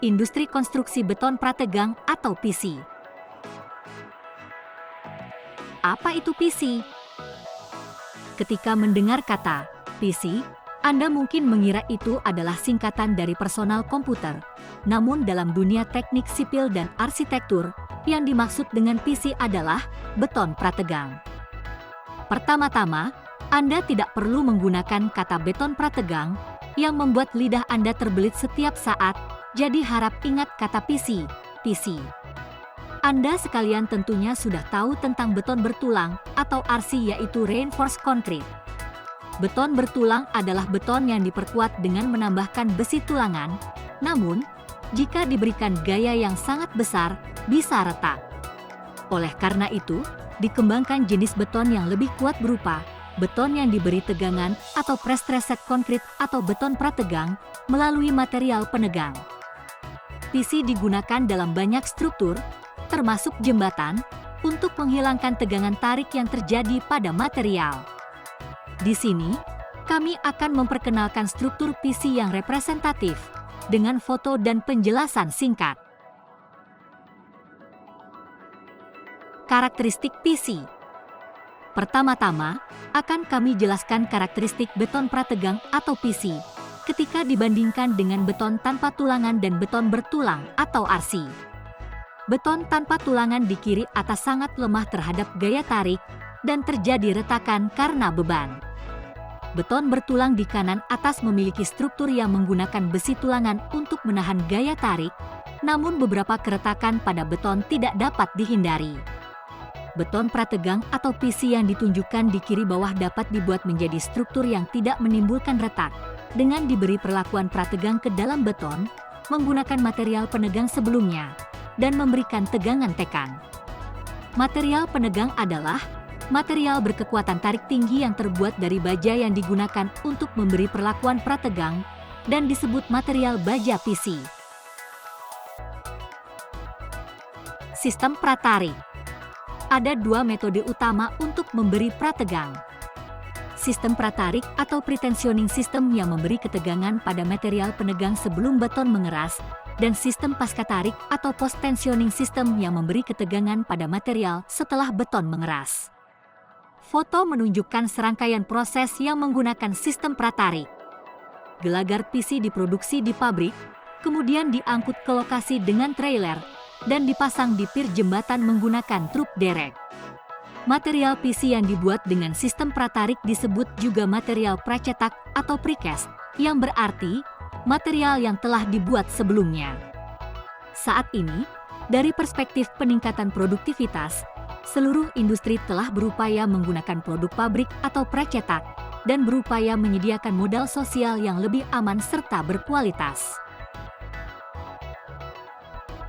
Industri Konstruksi Beton Prategang atau PC. Apa itu PC? Ketika mendengar kata PC, Anda mungkin mengira itu adalah singkatan dari personal komputer. Namun dalam dunia teknik sipil dan arsitektur, yang dimaksud dengan PC adalah beton prategang. Pertama-tama, Anda tidak perlu menggunakan kata beton prategang yang membuat lidah Anda terbelit setiap saat, jadi harap ingat kata PC. Anda sekalian tentunya sudah tahu tentang beton bertulang atau RC, yaitu Reinforced Concrete. Beton bertulang adalah beton yang diperkuat dengan menambahkan besi tulangan, namun jika diberikan gaya yang sangat besar, bisa retak. Oleh karena itu, dikembangkan jenis beton yang lebih kuat berupa beton yang diberi tegangan atau prestressed concrete atau beton prategang melalui material penegang. PC digunakan dalam banyak struktur, termasuk jembatan, untuk menghilangkan tegangan tarik yang terjadi pada material. Di sini, kami akan memperkenalkan struktur PC yang representatif dengan foto dan penjelasan singkat. Karakteristik PC. Pertama-tama, akan kami jelaskan karakteristik beton prategang atau PC ketika dibandingkan dengan beton tanpa tulangan dan beton bertulang atau RC. Beton tanpa tulangan di kiri atas sangat lemah terhadap gaya tarik dan terjadi retakan karena beban. Beton bertulang di kanan atas memiliki struktur yang menggunakan besi tulangan untuk menahan gaya tarik, namun beberapa keretakan pada beton tidak dapat dihindari. Beton prategang atau PC yang ditunjukkan di kiri bawah dapat dibuat menjadi struktur yang tidak menimbulkan retak dengan diberi perlakuan prategang ke dalam beton, menggunakan material penegang sebelumnya, dan memberikan tegangan tekan. Material penegang adalah material berkekuatan tarik tinggi yang terbuat dari baja yang digunakan untuk memberi perlakuan prategang dan disebut material baja PC. Sistem pratarik. Ada dua metode utama untuk memberi prategang. Sistem pratarik atau pretensioning system yang memberi ketegangan pada material penegang sebelum beton mengeras, dan sistem pasca tarik atau post tensioning system yang memberi ketegangan pada material setelah beton mengeras. Foto menunjukkan serangkaian proses yang menggunakan sistem pratarik. Gelagar PC diproduksi di pabrik, kemudian diangkut ke lokasi dengan trailer, dan dipasang di pier jembatan menggunakan truk derek. Material PC yang dibuat dengan sistem pratarik disebut juga material pracetak atau precast, yang berarti material yang telah dibuat sebelumnya. Saat ini, dari perspektif peningkatan produktivitas, seluruh industri telah berupaya menggunakan produk pabrik atau pracetak dan berupaya menyediakan modal sosial yang lebih aman serta berkualitas.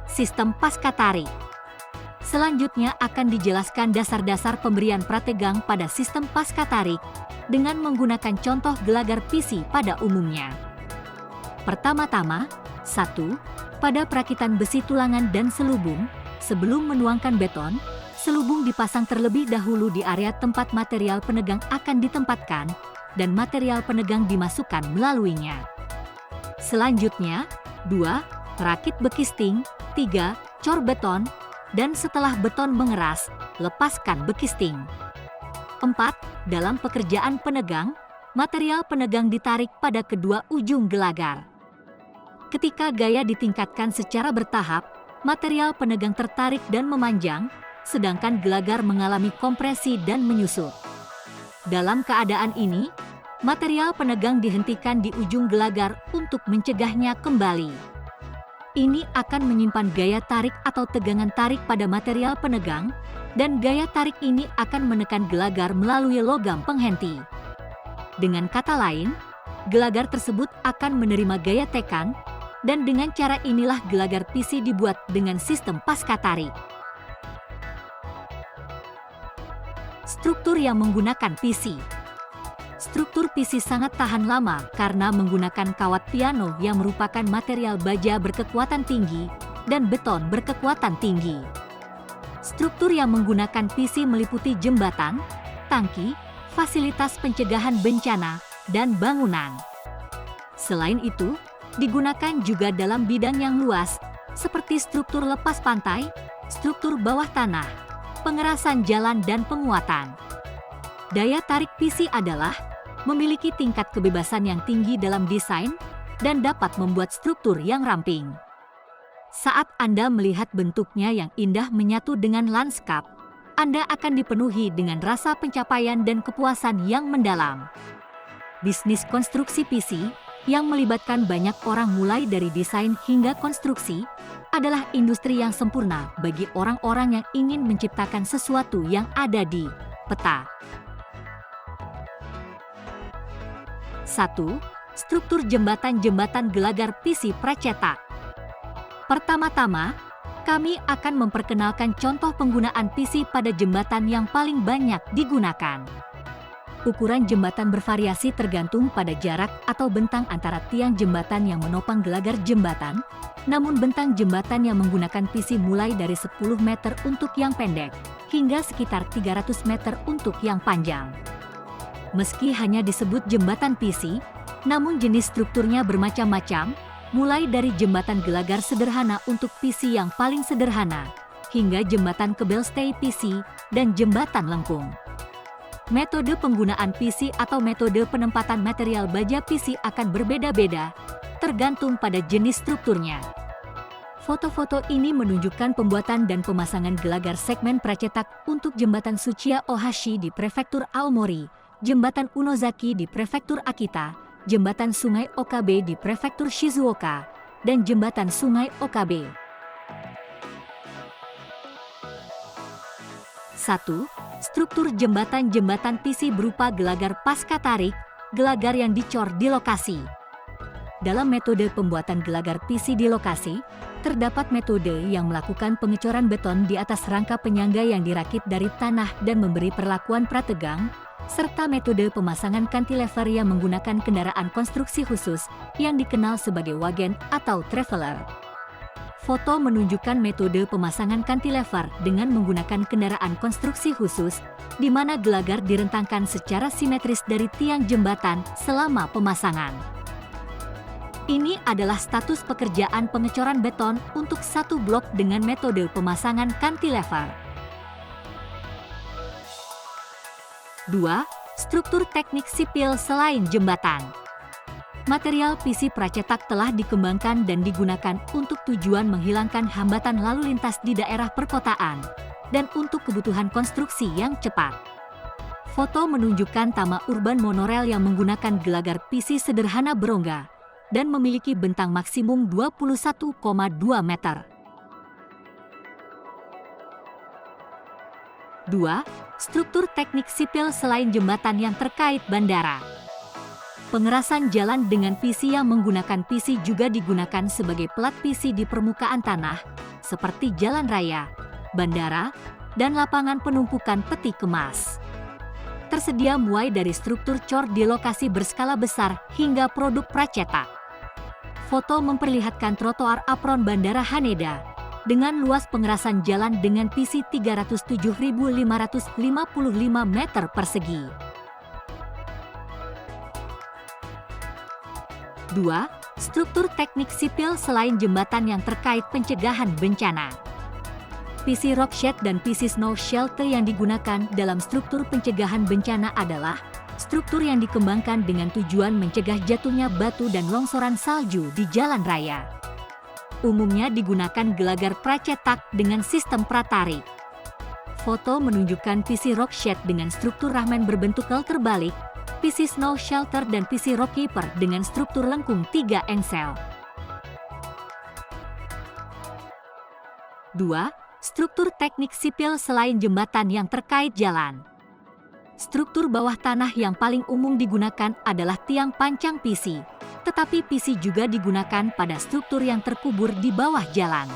Sistem pasca tarik. Selanjutnya akan dijelaskan dasar-dasar pemberian prategang pada sistem pasca tarik dengan menggunakan contoh gelagar PC pada umumnya. Pertama-tama, 1. Pada perakitan besi tulangan dan selubung, sebelum menuangkan beton, selubung dipasang terlebih dahulu di area tempat material penegang akan ditempatkan dan material penegang dimasukkan melaluinya. Selanjutnya, 2. Rakit bekisting, 3. Cor beton, dan setelah beton mengeras, lepaskan bekisting. 4. Dalam pekerjaan penegang, material penegang ditarik pada kedua ujung gelagar. Ketika gaya ditingkatkan secara bertahap, material penegang tertarik dan memanjang, sedangkan gelagar mengalami kompresi dan menyusut. Dalam keadaan ini, material penegang dihentikan di ujung gelagar untuk mencegahnya kembali. Ini akan menyimpan gaya tarik atau tegangan tarik pada material penegang, dan gaya tarik ini akan menekan gelagar melalui logam penghenti. Dengan kata lain, gelagar tersebut akan menerima gaya tekan, dan dengan cara inilah gelagar PC dibuat dengan sistem pasca tarik. Struktur yang menggunakan PC. Struktur PC sangat tahan lama karena menggunakan kawat piano yang merupakan material baja berkekuatan tinggi dan beton berkekuatan tinggi. Struktur yang menggunakan PC meliputi jembatan, tangki, fasilitas pencegahan bencana, dan bangunan. Selain itu, Digunakan juga dalam bidang yang luas, seperti struktur lepas pantai, struktur bawah tanah, pengerasan jalan dan penguatan. Daya tarik PC adalah memiliki tingkat kebebasan yang tinggi dalam desain dan dapat membuat struktur yang ramping. Saat Anda melihat bentuknya yang indah menyatu dengan lanskap, Anda akan dipenuhi dengan rasa pencapaian dan kepuasan yang mendalam. Bisnis konstruksi PC yang melibatkan banyak orang mulai dari desain hingga konstruksi adalah industri yang sempurna bagi orang-orang yang ingin menciptakan sesuatu yang ada di peta. 1. Struktur jembatan-jembatan gelagar PC pracetak. Pertama-tama, kami akan memperkenalkan contoh penggunaan PC pada jembatan yang paling banyak digunakan. Ukuran jembatan bervariasi tergantung pada jarak atau bentang antara tiang jembatan yang menopang gelagar jembatan, namun bentang jembatan yang menggunakan PC mulai dari 10 meter untuk yang pendek, hingga sekitar 300 meter untuk yang panjang. Meski hanya disebut jembatan PC, namun jenis strukturnya bermacam-macam, mulai dari jembatan gelagar sederhana untuk PC yang paling sederhana, hingga jembatan kabel stay PC dan jembatan lengkung. Metode penggunaan PC atau metode penempatan material baja PC akan berbeda-beda, tergantung pada jenis strukturnya. Foto-foto ini menunjukkan pembuatan dan pemasangan gelagar segmen pracetak untuk jembatan Tsuchiya Ohashi di Prefektur Aomori, jembatan Unozaki di Prefektur Akita, jembatan Sungai Okabe di Prefektur Shizuoka, dan jembatan Sungai Okabe. 1. Struktur jembatan-jembatan PC berupa gelagar pasca tarik, gelagar yang dicor di lokasi. Dalam metode pembuatan gelagar PC di lokasi, terdapat metode yang melakukan pengecoran beton di atas rangka penyangga yang dirakit dari tanah dan memberi perlakuan prategang, serta metode pemasangan cantilever yang menggunakan kendaraan konstruksi khusus yang dikenal sebagai wagen atau traveler. Foto menunjukkan metode pemasangan cantilever dengan menggunakan kendaraan konstruksi khusus, di mana gelagar direntangkan secara simetris dari tiang jembatan selama pemasangan. Ini adalah status pekerjaan pengecoran beton untuk satu blok dengan metode pemasangan cantilever. 2. Struktur teknik sipil selain jembatan. Material PC pracetak telah dikembangkan dan digunakan untuk tujuan menghilangkan hambatan lalu lintas di daerah perkotaan dan untuk kebutuhan konstruksi yang cepat. Foto menunjukkan tama urban monorail yang menggunakan gelagar PC sederhana berongga dan memiliki bentang maksimum 21,2 meter. 2. Struktur teknik sipil selain jembatan yang terkait bandara. Pengerasan jalan dengan PC yang menggunakan PC juga digunakan sebagai pelat PC di permukaan tanah, seperti jalan raya, bandara, dan lapangan penumpukan peti kemas. Tersedia mulai dari struktur cor di lokasi berskala besar hingga produk pracetak. Foto memperlihatkan trotoar apron Bandara Haneda dengan luas pengerasan jalan dengan PC 307.555 meter persegi. 2. Struktur teknik sipil selain jembatan yang terkait pencegahan bencana. PC Rockshed dan PC Snow Shelter yang digunakan dalam struktur pencegahan bencana adalah struktur yang dikembangkan dengan tujuan mencegah jatuhnya batu dan longsoran salju di jalan raya. Umumnya digunakan gelagar pracetak dengan sistem pratarik. Foto menunjukkan PC Rockshed dengan struktur rahmen berbentuk L terbalik, PC Snow Shelter dan PC Rockkeeper dengan struktur lengkung 3 engsel. 2. Struktur teknik sipil selain jembatan yang terkait jalan. Struktur bawah tanah yang paling umum digunakan adalah tiang pancang PC, tetapi PC juga digunakan pada struktur yang terkubur di bawah jalan.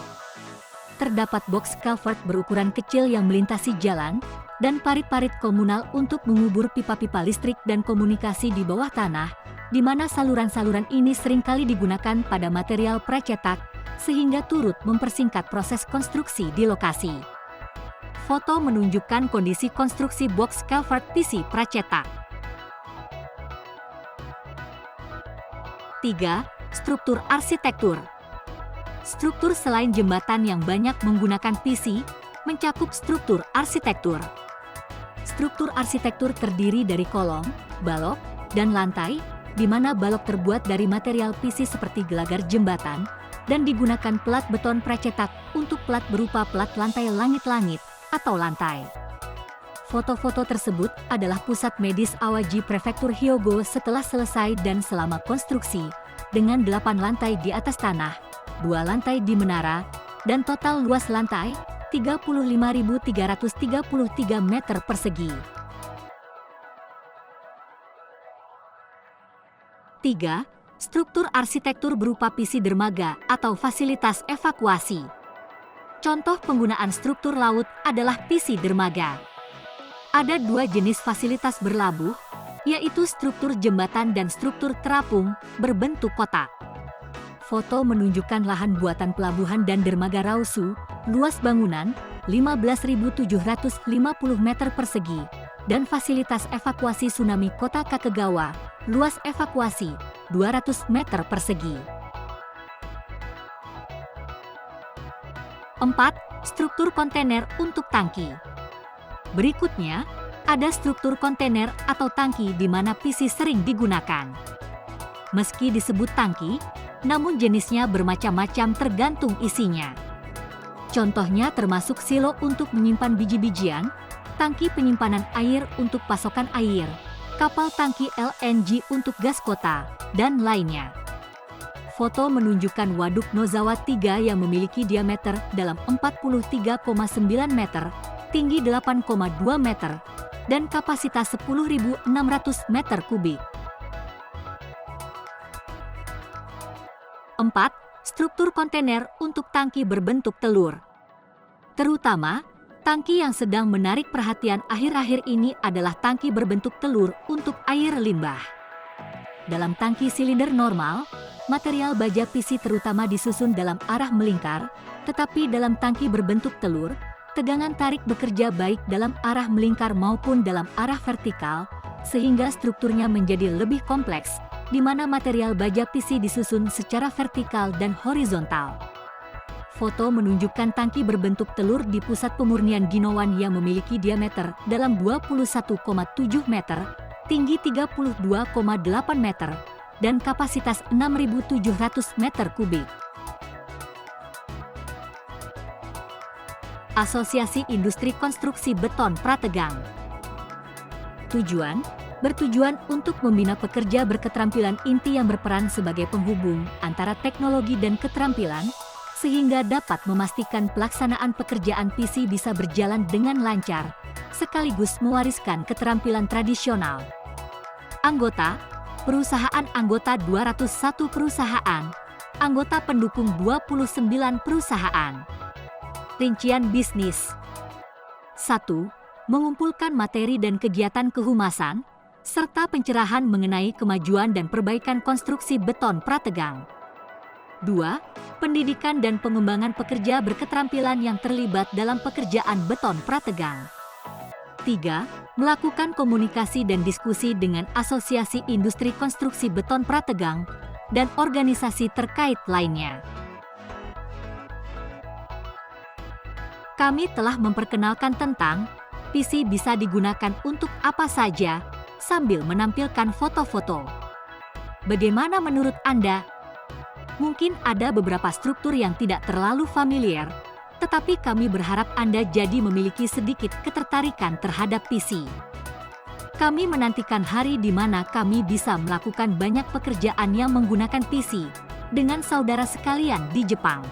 Terdapat box culvert berukuran kecil yang melintasi jalan, dan parit-parit komunal untuk mengubur pipa-pipa listrik dan komunikasi di bawah tanah, di mana saluran-saluran ini seringkali digunakan pada material pracetak, sehingga turut mempersingkat proses konstruksi di lokasi. Foto menunjukkan kondisi konstruksi box culvert PC pracetak. 3. struktur arsitektur. Struktur selain jembatan yang banyak menggunakan PC, mencakup struktur arsitektur. Struktur arsitektur terdiri dari kolom, balok, dan lantai, di mana balok terbuat dari material PC seperti gelagar jembatan, dan digunakan pelat beton precetak untuk pelat berupa pelat lantai langit-langit atau lantai. Foto-foto tersebut adalah pusat medis Awaji Prefektur Hyogo setelah selesai dan selama konstruksi, dengan 8 lantai di atas tanah, 2 lantai di menara, dan total luas lantai 35.333 meter persegi. 3. Struktur arsitektur berupa PC dermaga atau fasilitas evakuasi. Contoh penggunaan struktur laut adalah PC dermaga. Ada 2 jenis fasilitas berlabuh, yaitu struktur jembatan dan struktur terapung berbentuk kotak. Foto menunjukkan lahan buatan pelabuhan dan dermaga Rausu, luas bangunan 15.750 meter persegi, dan fasilitas evakuasi tsunami kota Kakegawa, luas evakuasi 200 meter persegi. 4. Struktur kontainer untuk tangki. Berikutnya, ada struktur kontainer atau tangki di mana PC sering digunakan. Meski disebut tangki, namun jenisnya bermacam-macam tergantung isinya. Contohnya termasuk silo untuk menyimpan biji-bijian, tangki penyimpanan air untuk pasokan air, kapal tangki LNG untuk gas kota, dan lainnya. Foto menunjukkan waduk Nozawa 3 yang memiliki diameter dalam 43,9 meter, tinggi 8,2 meter, dan kapasitas 10.600 meter kubik. 4. Struktur kontainer untuk tangki berbentuk telur. Terutama, tangki yang sedang menarik perhatian akhir-akhir ini adalah tangki berbentuk telur untuk air limbah. Dalam tangki silinder normal, material baja PC terutama disusun dalam arah melingkar, tetapi dalam tangki berbentuk telur, tegangan tarik bekerja baik dalam arah melingkar maupun dalam arah vertikal, sehingga strukturnya menjadi lebih kompleks, di mana material baja PC disusun secara vertikal dan horizontal. Foto menunjukkan tangki berbentuk telur di pusat pemurnian Ginowan yang memiliki diameter dalam 21,7 meter, tinggi 32,8 meter, dan kapasitas 6.700 meter kubik. Asosiasi Industri Konstruksi Beton Prategang. Bertujuan untuk membina pekerja berketerampilan inti yang berperan sebagai penghubung antara teknologi dan keterampilan, sehingga dapat memastikan pelaksanaan pekerjaan PC bisa berjalan dengan lancar, sekaligus mewariskan keterampilan tradisional. Anggota, perusahaan anggota 201 perusahaan, anggota pendukung 29 perusahaan. Rincian bisnis. 1. Mengumpulkan materi dan kegiatan kehumasan, serta pencerahan mengenai kemajuan dan perbaikan konstruksi beton prategang. 2. Pendidikan dan pengembangan pekerja berketerampilan yang terlibat dalam pekerjaan beton prategang. 3. Melakukan komunikasi dan diskusi dengan Asosiasi Industri Konstruksi Beton Prategang dan organisasi terkait lainnya. Kami telah memperkenalkan tentang PC bisa digunakan untuk apa saja, sambil menampilkan foto-foto. Bagaimana menurut Anda? Mungkin ada beberapa struktur yang tidak terlalu familiar, tetapi kami berharap Anda jadi memiliki sedikit ketertarikan terhadap PC. Kami menantikan hari di mana kami bisa melakukan banyak pekerjaan yang menggunakan PC dengan saudara sekalian di Jepang.